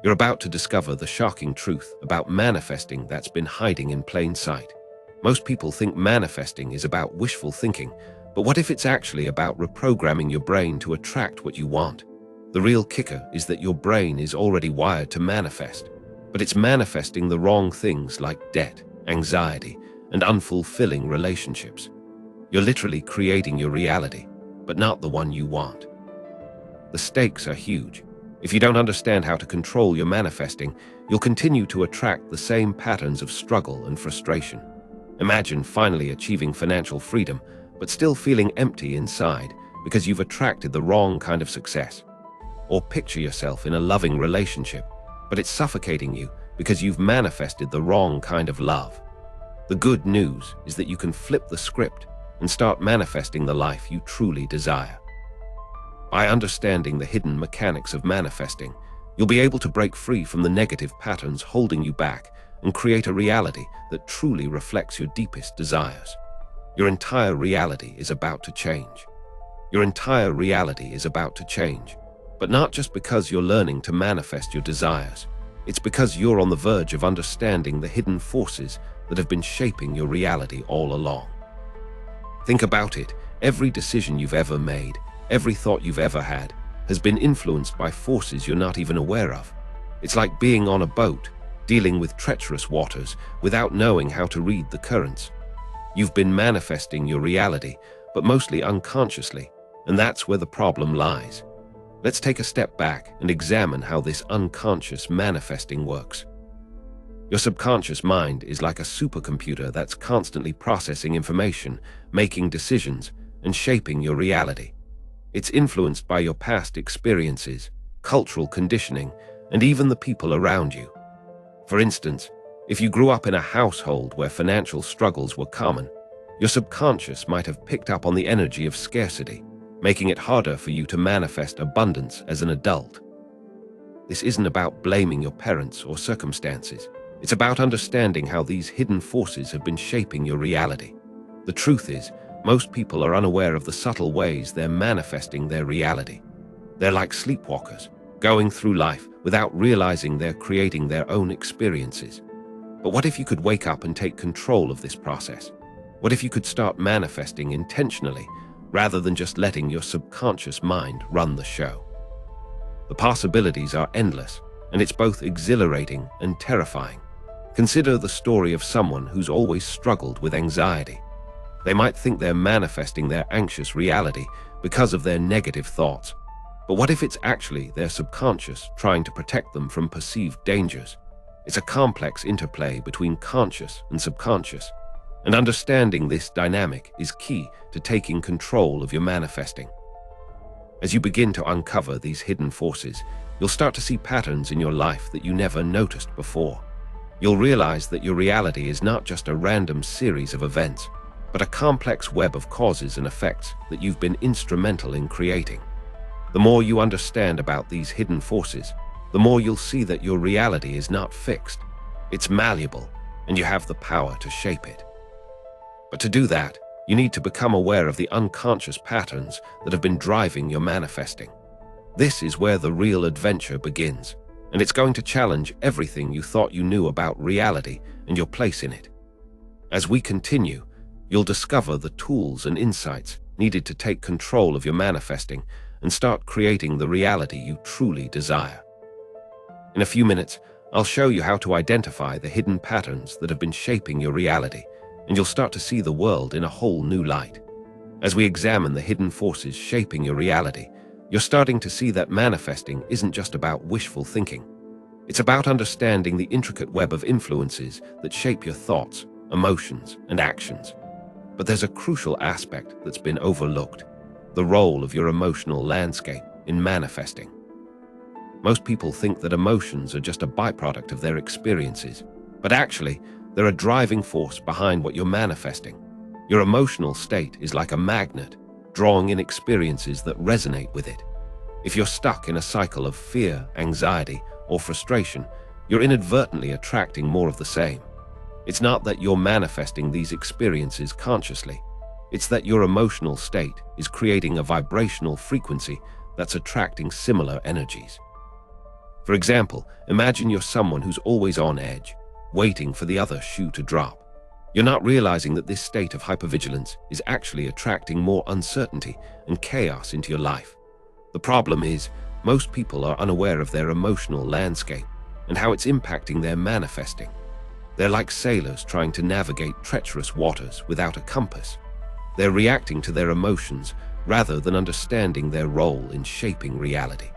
You're about to discover the shocking truth about manifesting that's been hiding in plain sight. Most people think manifesting is about wishful thinking, but what if it's actually about reprogramming your brain to attract what you want? The real kicker is that your brain is already wired to manifest, but it's manifesting the wrong things like debt, anxiety, and unfulfilling relationships. You're literally creating your reality, but not the one you want. The stakes are huge. If you don't understand how to control your manifesting, you'll continue to attract the same patterns of struggle and frustration. Imagine finally achieving financial freedom, but still feeling empty inside because you've attracted the wrong kind of success. Or picture yourself in a loving relationship, but it's suffocating you because you've manifested the wrong kind of love. The good news is that you can flip the script and start manifesting the life you truly desire. By understanding the hidden mechanics of manifesting, you'll be able to break free from the negative patterns holding you back and create a reality that truly reflects your deepest desires. Your entire reality is about to change. Your entire reality is about to change, but not just because you're learning to manifest your desires. It's because you're on the verge of understanding the hidden forces that have been shaping your reality all along. Think about it. Every decision you've ever made, every thought you've ever had, has been influenced by forces you're not even aware of. It's like being on a boat, dealing with treacherous waters without knowing how to read the currents. You've been manifesting your reality, but mostly unconsciously, and that's where the problem lies. Let's take a step back and examine how this unconscious manifesting works. Your subconscious mind is like a supercomputer that's constantly processing information, making decisions, and shaping your reality. It's influenced by your past experiences, cultural conditioning, and even the people around you. For instance, if you grew up in a household where financial struggles were common, your subconscious might have picked up on the energy of scarcity, making it harder for you to manifest abundance as an adult. This isn't about blaming your parents or circumstances. It's about understanding how these hidden forces have been shaping your reality. The truth is, most people are unaware of the subtle ways they're manifesting their reality. They're like sleepwalkers, going through life without realizing they're creating their own experiences. But what if you could wake up and take control of this process? What if you could start manifesting intentionally, rather than just letting your subconscious mind run the show? The possibilities are endless, and it's both exhilarating and terrifying. Consider the story of someone who's always struggled with anxiety. They might think they're manifesting their anxious reality because of their negative thoughts. But what if it's actually their subconscious trying to protect them from perceived dangers? It's a complex interplay between conscious and subconscious, and understanding this dynamic is key to taking control of your manifesting. As you begin to uncover these hidden forces, you'll start to see patterns in your life that you never noticed before. You'll realize that your reality is not just a random series of events, but a complex web of causes and effects that you've been instrumental in creating. The more you understand about these hidden forces, the more you'll see that your reality is not fixed. It's malleable, and you have the power to shape it. But to do that, you need to become aware of the unconscious patterns that have been driving your manifesting. This is where the real adventure begins, and it's going to challenge everything you thought you knew about reality and your place in it. As we continue, you'll discover the tools and insights needed to take control of your manifesting and start creating the reality you truly desire. In a few minutes, I'll show you how to identify the hidden patterns that have been shaping your reality, and you'll start to see the world in a whole new light. As we examine the hidden forces shaping your reality, you're starting to see that manifesting isn't just about wishful thinking. It's about understanding the intricate web of influences that shape your thoughts, emotions, and actions. But there's a crucial aspect that's been overlooked: the role of your emotional landscape in manifesting. Most people think that emotions are just a byproduct of their experiences, but actually, they're a driving force behind what you're manifesting. Your emotional state is like a magnet, drawing in experiences that resonate with it. If you're stuck in a cycle of fear, anxiety, or frustration, you're inadvertently attracting more of the same. It's not that you're manifesting these experiences consciously. It's that your emotional state is creating a vibrational frequency that's attracting similar energies. For example, imagine you're someone who's always on edge, waiting for the other shoe to drop. You're not realizing that this state of hypervigilance is actually attracting more uncertainty and chaos into your life. The problem is, most people are unaware of their emotional landscape and how it's impacting their manifesting. They're like sailors trying to navigate treacherous waters without a compass. They're reacting to their emotions rather than understanding their role in shaping reality.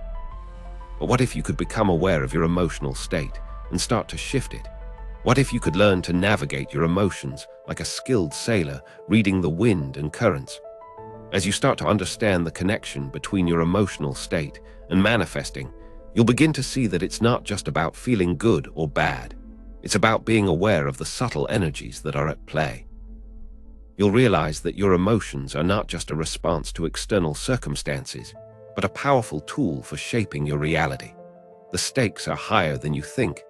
But what if you could become aware of your emotional state and start to shift it? What if you could learn to navigate your emotions like a skilled sailor reading the wind and currents? As you start to understand the connection between your emotional state and manifesting, you'll begin to see that it's not just about feeling good or bad. It's about being aware of the subtle energies that are at play. You'll realize that your emotions are not just a response to external circumstances, but a powerful tool for shaping your reality. The stakes are higher than you think.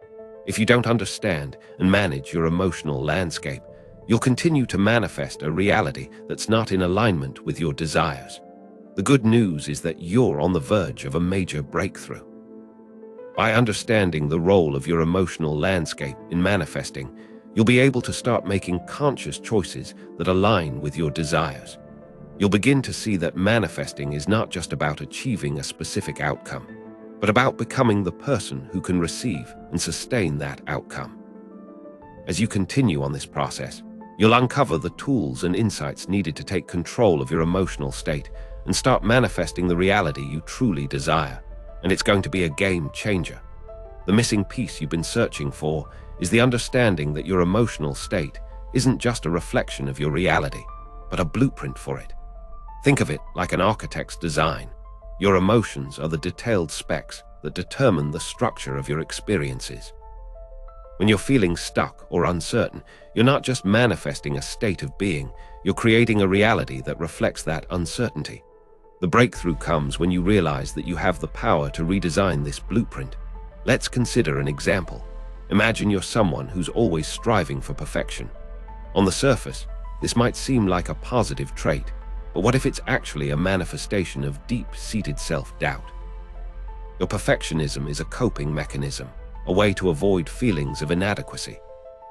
If you don't understand and manage your emotional landscape, you'll continue to manifest a reality that's not in alignment with your desires. The good news is that you're on the verge of a major breakthrough. By understanding the role of your emotional landscape in manifesting, you'll be able to start making conscious choices that align with your desires. You'll begin to see that manifesting is not just about achieving a specific outcome, but about becoming the person who can receive and sustain that outcome. As you continue on this process, you'll uncover the tools and insights needed to take control of your emotional state and start manifesting the reality you truly desire. And it's going to be a game changer. The missing piece you've been searching for is the understanding that your emotional state isn't just a reflection of your reality, but a blueprint for it. Think of it like an architect's design. Your emotions are the detailed specs that determine the structure of your experiences. When you're feeling stuck or uncertain, you're not just manifesting a state of being, you're creating a reality that reflects that uncertainty. The breakthrough comes when you realize that you have the power to redesign this blueprint. Let's consider an example. Imagine you're someone who's always striving for perfection. On the surface, this might seem like a positive trait, but what if it's actually a manifestation of deep-seated self-doubt? Your perfectionism is a coping mechanism, a way to avoid feelings of inadequacy.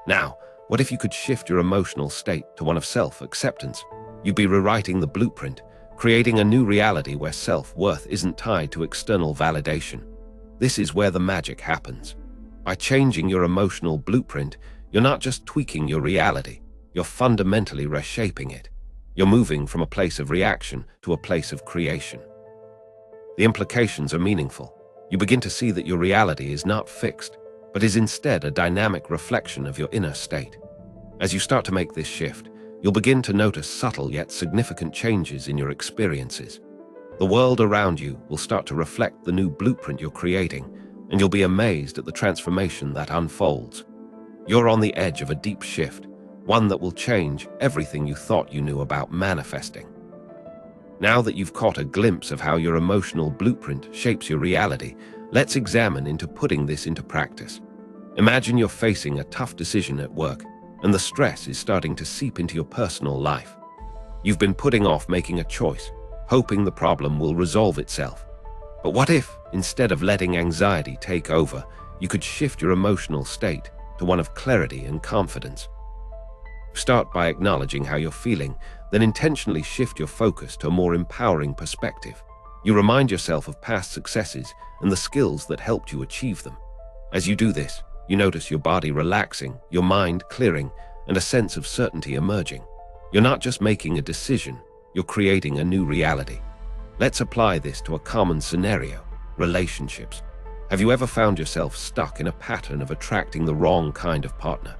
Now, what if you could shift your emotional state to one of self-acceptance? You'd be rewriting the blueprint, creating a new reality where self-worth isn't tied to external validation. This is where the magic happens. By changing your emotional blueprint, you're not just tweaking your reality, you're fundamentally reshaping it. You're moving from a place of reaction to a place of creation. The implications are meaningful. You begin to see that your reality is not fixed, but is instead a dynamic reflection of your inner state. As you start to make this shift, you'll begin to notice subtle yet significant changes in your experiences. The world around you will start to reflect the new blueprint you're creating, and you'll be amazed at the transformation that unfolds. You're on the edge of a deep shift, one that will change everything you thought you knew about manifesting. Now that you've caught a glimpse of how your emotional blueprint shapes your reality, let's examine into putting this into practice. Imagine you're facing a tough decision at work, and the stress is starting to seep into your personal life. You've been putting off making a choice, hoping the problem will resolve itself. But what if, instead of letting anxiety take over, you could shift your emotional state to one of clarity and confidence? Start by acknowledging how you're feeling, then intentionally shift your focus to a more empowering perspective. You remind yourself of past successes and the skills that helped you achieve them. As you do this, you notice your body relaxing, your mind clearing, and a sense of certainty emerging. You're not just making a decision, you're creating a new reality. Let's apply this to a common scenario: relationships. Have you ever found yourself stuck in a pattern of attracting the wrong kind of partner?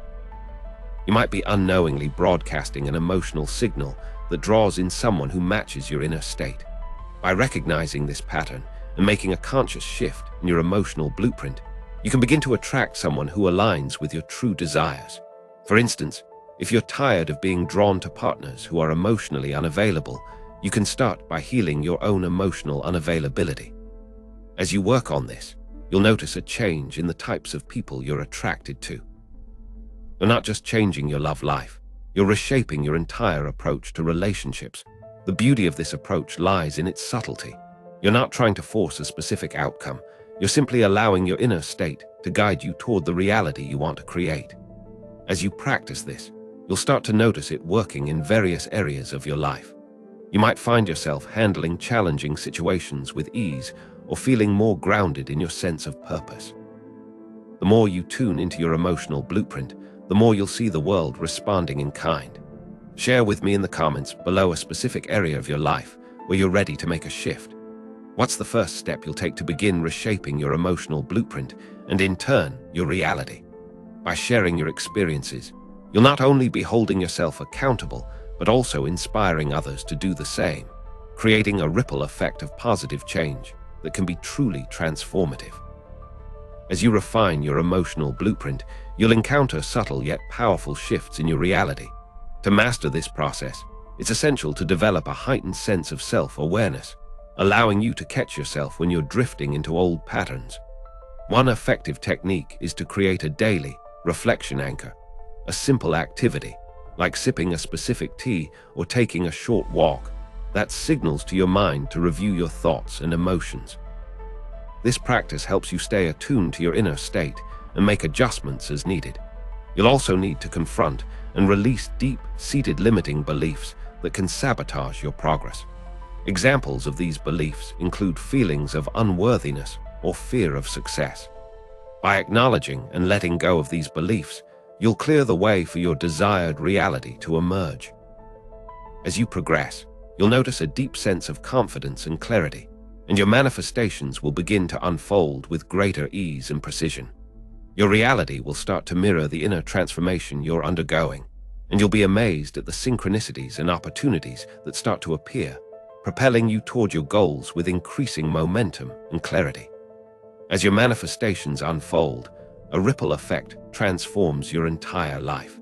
You might be unknowingly broadcasting an emotional signal that draws in someone who matches your inner state. By recognizing this pattern and making a conscious shift in your emotional blueprint, you can begin to attract someone who aligns with your true desires. For instance, if you're tired of being drawn to partners who are emotionally unavailable, you can start by healing your own emotional unavailability. As you work on this, you'll notice a change in the types of people you're attracted to. You're not just changing your love life, you're reshaping your entire approach to relationships. The beauty of this approach lies in its subtlety. You're not trying to force a specific outcome, You're simply allowing your inner state to guide you toward the reality you want to create. As you practice this, you'll start to notice it working in various areas of your life. You might find yourself handling challenging situations with ease or feeling more grounded in your sense of purpose. The more you tune into your emotional blueprint, the more you'll see the world responding in kind. Share with me in the comments below a specific area of your life where you're ready to make a shift. What's the first step you'll take to begin reshaping your emotional blueprint and, in turn, your reality? By sharing your experiences, you'll not only be holding yourself accountable, but also inspiring others to do the same, creating a ripple effect of positive change that can be truly transformative. As you refine your emotional blueprint, you'll encounter subtle yet powerful shifts in your reality. To master this process, it's essential to develop a heightened sense of self-awareness, allowing you to catch yourself when you're drifting into old patterns. One effective technique is to create a daily reflection anchor, a simple activity, like sipping a specific tea or taking a short walk, that signals to your mind to review your thoughts and emotions. This practice helps you stay attuned to your inner state and make adjustments as needed. You'll also need to confront and release deep-seated limiting beliefs that can sabotage your progress. Examples of these beliefs include feelings of unworthiness or fear of success. By acknowledging and letting go of these beliefs, you'll clear the way for your desired reality to emerge. As you progress, you'll notice a deep sense of confidence and clarity, and your manifestations will begin to unfold with greater ease and precision. Your reality will start to mirror the inner transformation you're undergoing, and you'll be amazed at the synchronicities and opportunities that start to appear, propelling you toward your goals with increasing momentum and clarity. As your manifestations unfold, a ripple effect transforms your entire life.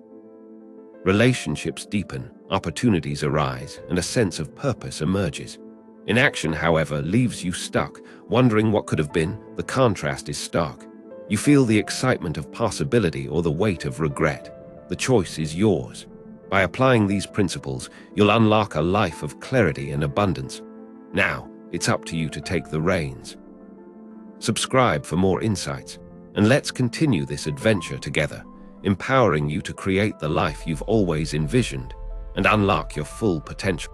Relationships deepen, opportunities arise, and a sense of purpose emerges. Inaction, however, leaves you stuck, wondering what could have been. The contrast is stark. You feel the excitement of possibility or the weight of regret. The choice is yours. By applying these principles, you'll unlock a life of clarity and abundance. Now, it's up to you to take the reins. Subscribe for more insights, and let's continue this adventure together, empowering you to create the life you've always envisioned and unlock your full potential.